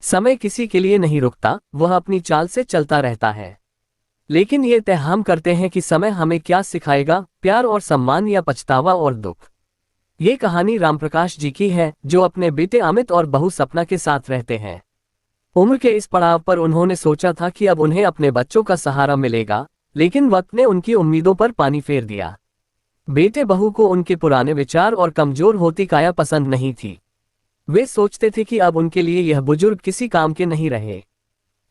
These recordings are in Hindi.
समय किसी के लिए नहीं रुकता, वह अपनी चाल से चलता रहता है। लेकिन ये तय हम करते हैं कि समय हमें क्या सिखाएगा, प्यार और सम्मान या पछतावा और दुख। ये कहानी रामप्रकाश जी की है, जो अपने बेटे अमित और बहू सपना के साथ रहते हैं। उम्र के इस पड़ाव पर उन्होंने सोचा था कि अब उन्हें अपने बच्चों का सहारा मिलेगा, लेकिन वक्त ने उनकी उम्मीदों पर पानी फेर दिया। बेटे बहू को उनके पुराने विचार और कमजोर होती काया पसंद नहीं थी। वे सोचते थे कि अब उनके लिए यह बुजुर्ग किसी काम के नहीं रहे।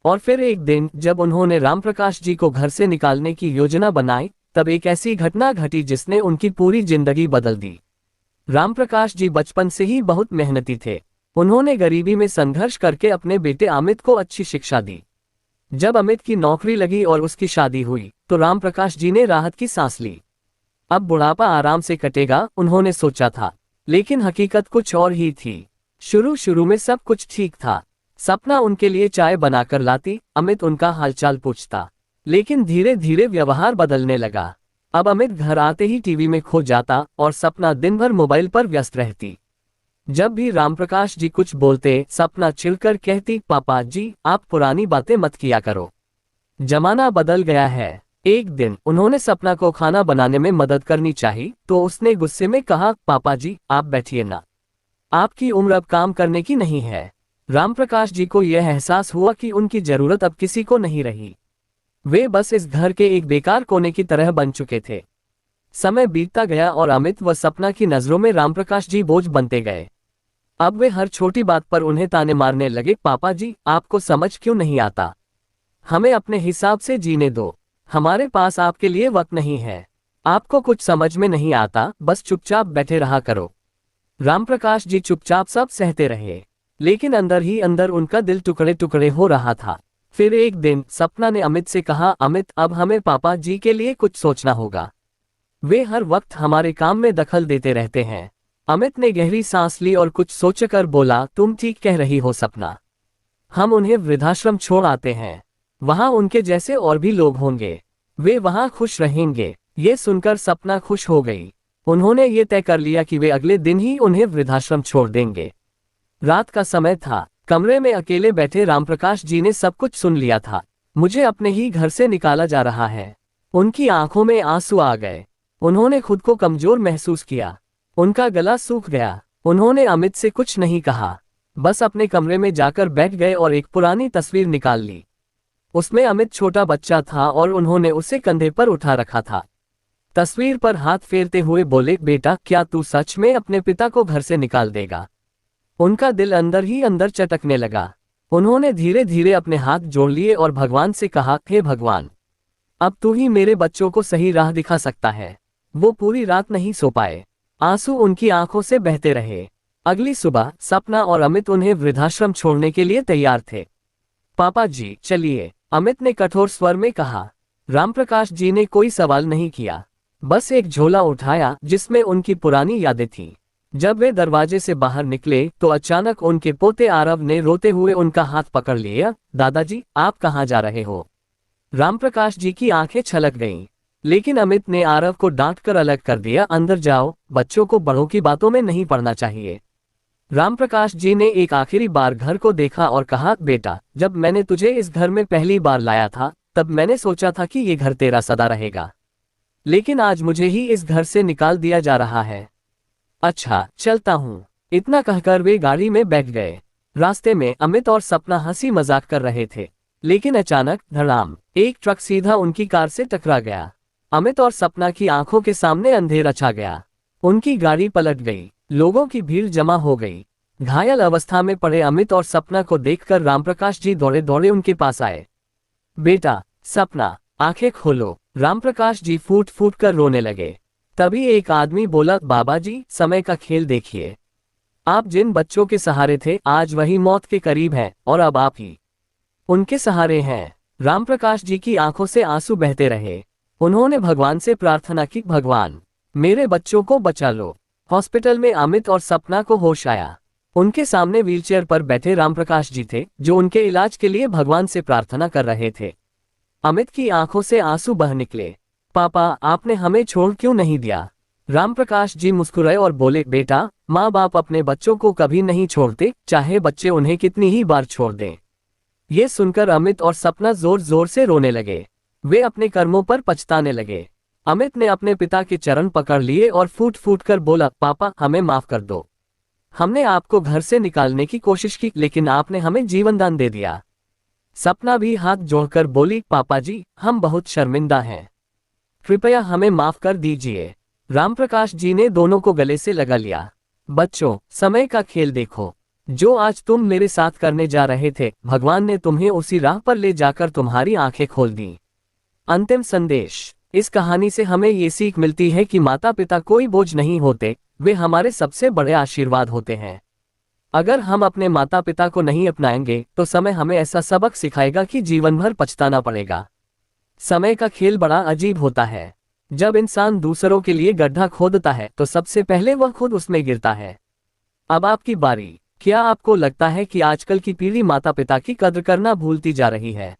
और फिर एक दिन जब उन्होंने रामप्रकाश जी को घर से निकालने की योजना बनाई, तब एक ऐसी घटना घटी जिसने उनकी पूरी जिंदगी बदल दी। रामप्रकाश जी बचपन से ही बहुत मेहनती थे। उन्होंने गरीबी में संघर्ष करके अपने बेटे अमित को अच्छी शिक्षा दी। जब अमित की नौकरी लगी और उसकी शादी हुई, तो रामप्रकाश जी ने राहत की सांस ली। अब बुढ़ापा आराम से कटेगा, उन्होंने सोचा था। लेकिन हकीकत कुछ और ही थी। शुरू शुरू में सब कुछ ठीक था। सपना उनके लिए चाय बनाकर लाती, अमित उनका हालचाल पूछता। लेकिन धीरे धीरे व्यवहार बदलने लगा। अब अमित घर आते ही टीवी में खो जाता और सपना दिन भर मोबाइल पर व्यस्त रहती। जब भी रामप्रकाश जी कुछ बोलते, सपना चिढ़कर कहती, पापा जी आप पुरानी बातें मत किया करो, जमाना बदल गया है। एक दिन उन्होंने सपना को खाना बनाने में मदद करनी चाहिए, तो उसने गुस्से में कहा, पापा जी आप बैठिए ना, आपकी उम्र अब काम करने की नहीं है। रामप्रकाश जी को यह एहसास हुआ कि उनकी जरूरत अब किसी को नहीं रही। वे बस इस घर के एक बेकार कोने की तरह बन चुके थे। समय बीतता गया और अमित व सपना की नजरों में रामप्रकाश जी बोझ बनते गए। अब वे हर छोटी बात पर उन्हें ताने मारने लगे, पापा जी आपको समझ क्यों नहीं आता, हमें अपने हिसाब से जीने दो, हमारे पास आपके लिए वक्त नहीं है, आपको कुछ समझ में नहीं आता, बस चुपचाप बैठे रहा करो। रामप्रकाश जी चुपचाप सब सहते रहे, लेकिन अंदर ही अंदर उनका दिल टुकड़े टुकड़े हो रहा था। फिर एक दिन सपना ने अमित से कहा, अमित अब हमें पापा जी के लिए कुछ सोचना होगा, वे हर वक्त हमारे काम में दखल देते रहते हैं। अमित ने गहरी सांस ली और कुछ सोचकर बोला, तुम ठीक कह रही हो सपना, हम उन्हें वृद्धाश्रम छोड़ आते हैं, वहां उनके जैसे और भी लोग होंगे, वे वहां खुश रहेंगे। ये सुनकर सपना खुश हो गई। उन्होंने ये तय कर लिया कि वे अगले दिन ही उन्हें वृद्धाश्रम छोड़ देंगे। रात का समय था। कमरे में अकेले बैठे रामप्रकाश जी ने सब कुछ सुन लिया था। मुझे अपने ही घर से निकाला जा रहा है। उनकी आंखों में आंसू आ गए। उन्होंने खुद को कमजोर महसूस किया। उनका गला सूख गया। उन्होंने अमित से कुछ नहीं कहा, बस अपने कमरे में जाकर बैठ गए और एक पुरानी तस्वीर निकाल ली। उसमें अमित छोटा बच्चा था और उन्होंने उसे कंधे पर उठा रखा था। तस्वीर पर हाथ फेरते हुए बोले, बेटा क्या तू सच में अपने पिता को घर से निकाल देगा? उनका दिल अंदर ही अंदर चटकने लगा। उन्होंने धीरे धीरे अपने हाथ जोड़ लिए और भगवान से कहा, हे भगवान, अब तू ही मेरे बच्चों को सही राह दिखा सकता है। वो पूरी रात नहीं सो पाए। आंसू उनकी आंखों से बहते रहे। अगली सुबह सपना और अमित उन्हें वृद्धाश्रम छोड़ने के लिए तैयार थे। पापा जी चलिए, अमित ने कठोर स्वर में कहा। रामप्रकाश जी ने कोई सवाल नहीं किया, बस एक झोला उठाया जिसमें उनकी पुरानी यादें थीं। जब वे दरवाजे से बाहर निकले तो अचानक उनके पोते आरव ने रोते हुए उनका हाथ पकड़ लिया। दादाजी आप कहाँ जा रहे हो? रामप्रकाश जी की आंखें छलक गईं, लेकिन अमित ने आरव को डांटकर अलग कर दिया। अंदर जाओ, बच्चों को बड़ों की बातों में नहीं पड़ना चाहिए। रामप्रकाश जी ने एक आखिरी बार घर को देखा और कहा, बेटा जब मैंने तुझे इस घर में पहली बार लाया था तब मैंने सोचा था कि ये घर तेरा सदा रहेगा, लेकिन आज मुझे ही इस घर से निकाल दिया जा रहा है। अच्छा चलता हूँ। इतना कहकर वे गाड़ी में बैठ गए। रास्ते में अमित और सपना हंसी मजाक कर रहे थे, लेकिन अचानक धड़ाम, एक ट्रक सीधा उनकी कार से टकरा गया। अमित और सपना की आंखों के सामने अंधेरा छा गया। उनकी गाड़ी पलट गई। लोगों की भीड़ जमा हो गई। घायल अवस्था में पड़े अमित और सपना को देखकर रामप्रकाश जी दौड़े दौड़े उनके पास आए। बेटा सपना आंखें खोलो। रामप्रकाश जी फूट फूट कर रोने लगे। तभी एक आदमी बोला, बाबा जी समय का खेल देखिए, आप जिन बच्चों के सहारे थे आज वही मौत के करीब हैं और अब आप ही उनके सहारे हैं। रामप्रकाश जी की आंखों से आंसू बहते रहे। उन्होंने भगवान से प्रार्थना की, भगवान मेरे बच्चों को बचा लो। हॉस्पिटल में अमित और सपना को होश आया। उनके सामने व्हीलचेयर पर बैठे रामप्रकाश जी थे, जो उनके इलाज के लिए भगवान से प्रार्थना कर रहे थे। अमित की आंखों से आंसू बह निकले। पापा आपने हमें छोड़ क्यों नहीं दिया? रामप्रकाश जी मुस्कुराए और बोले, बेटा, माँ बाप अपने बच्चों को कभी नहीं छोड़ते, चाहे बच्चे उन्हें कितनी ही बार छोड़ दें। ये सुनकर अमित और सपना जोर जोर से रोने लगे। वे अपने कर्मों पर पछताने लगे। अमित ने अपने पिता के चरण पकड़ लिए और फूट फूट कर बोला, पापा, हमें माफ कर दो। हमने आपको घर से निकालने की कोशिश की, लेकिन आपने हमें जीवनदान दे दिया। सपना भी हाथ जोड़कर बोली, पापा जी, हम बहुत शर्मिंदा हैं। कृपया हमें माफ कर दीजिए। रामप्रकाश जी ने दोनों को गले से लगा लिया। बच्चों, समय का खेल देखो। जो आज तुम मेरे साथ करने जा रहे थे, भगवान ने तुम्हें उसी राह पर ले जाकर तुम्हारी आंखें खोल दी। अंतिम संदेश। इस कहानी से हमें ये सीख मिलती है कि माता पिता कोई बोझ नहीं होते, वे हमारे सबसे बड़े आशीर्वाद होते हैं। अगर हम अपने माता पिता को नहीं अपनाएंगे तो समय हमें ऐसा सबक सिखाएगा कि जीवन भर पछताना पड़ेगा। समय का खेल बड़ा अजीब होता है। जब इंसान दूसरों के लिए गड्ढा खोदता है तो सबसे पहले वह खुद उसमें गिरता है। अब आपकी बारी। क्या आपको लगता है कि आजकल की पीढ़ी माता पिता की कद्र करना भूलती जा रही है?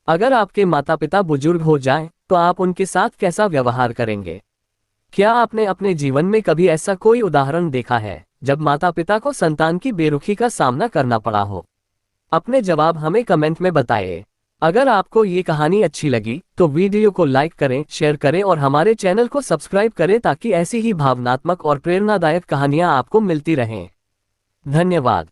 अगर आपके माता पिता बुजुर्ग हो जाएं, तो आप उनके साथ कैसा व्यवहार करेंगे? क्या आपने अपने जीवन में कभी ऐसा कोई उदाहरण देखा है जब माता पिता को संतान की बेरुखी का सामना करना पड़ा हो? अपने जवाब हमें कमेंट में बताएं। अगर आपको ये कहानी अच्छी लगी तो वीडियो को लाइक करें, शेयर करें और हमारे चैनल को सब्सक्राइब करें ताकि ऐसी ही भावनात्मक और प्रेरणादायक कहानियां आपको मिलती रहें। धन्यवाद।